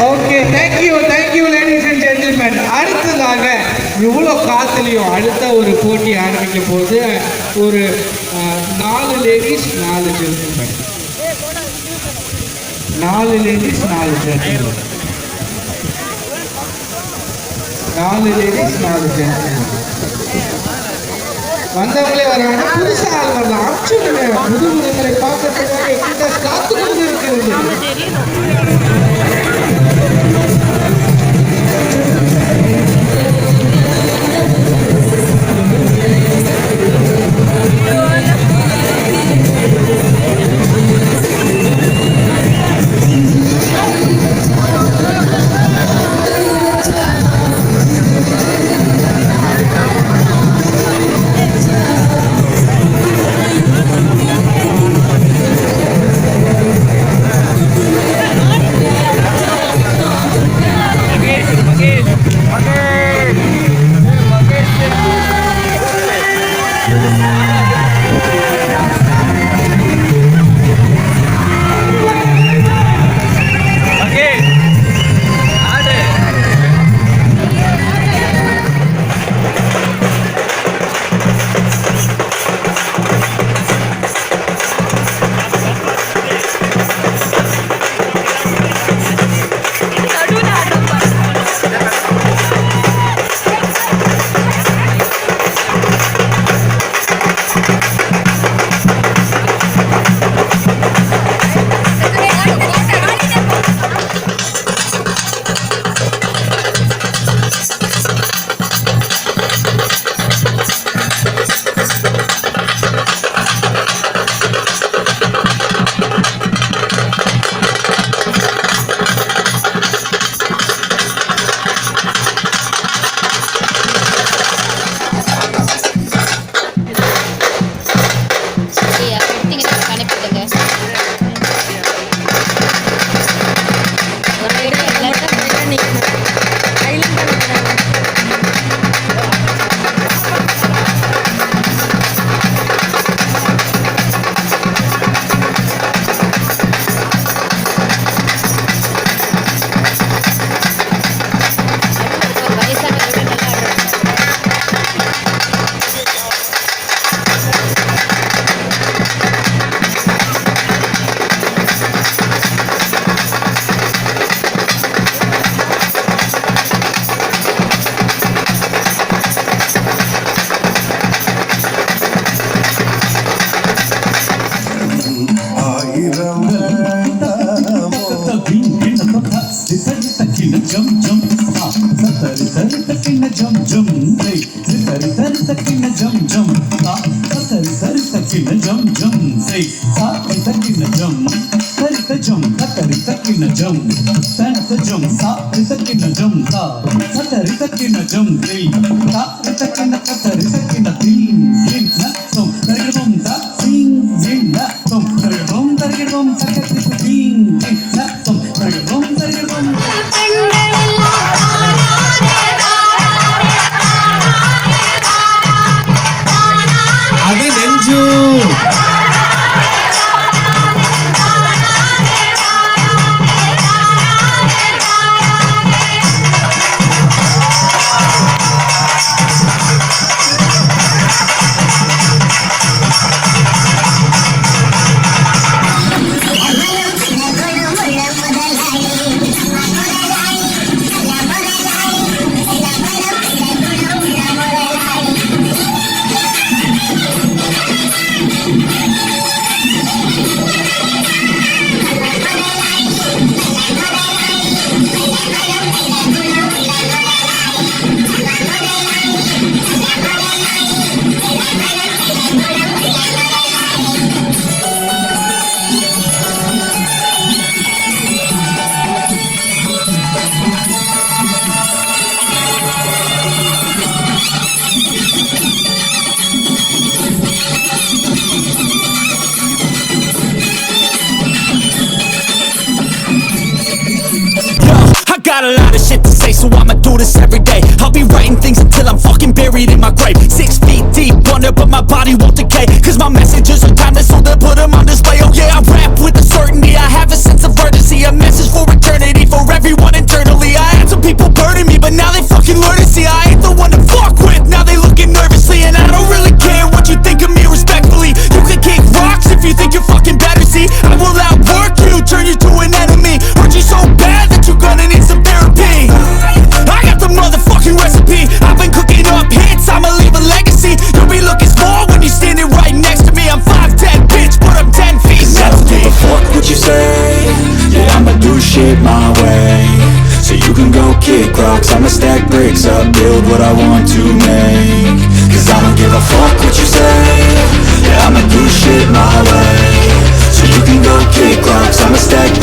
Okay, thank you ladies and gentlemen. அடுத்ததாக இவ்வளோ காத்துலையும் அடுத்த ஒரு போட்டி ஆரம்பிக்க போது ஒரு 4 ladies 4 gentlemen. 4 ladies 4 gentlemen. 4 ladies 4 gentlemen. வந்தவங்களே வராங்க, புதுசாக ஆள் வரலாம். ஆக்சுவலி புது முறைகளை பார்க்கறதுக்காக எக்விட்டாஸ் காத்து கொண்டு இருக்கிறது. Got a lot of shit to say, so I'ma do this every day. I'll be writing things until I'm fucking buried in my grave. 6 feet deep under, but my body won't decay. Cause my messages are timeless, so they'll put them on display. Oh yeah, I rap with a certainty, I have a sense of urgency. A message for a shit my way. So you can go kick rocks, I'ma stack bricks up, build what I want to make. Cause I don't give a fuck what you say, yeah, I'ma do shit my way. So you can go kick rocks, I'ma stack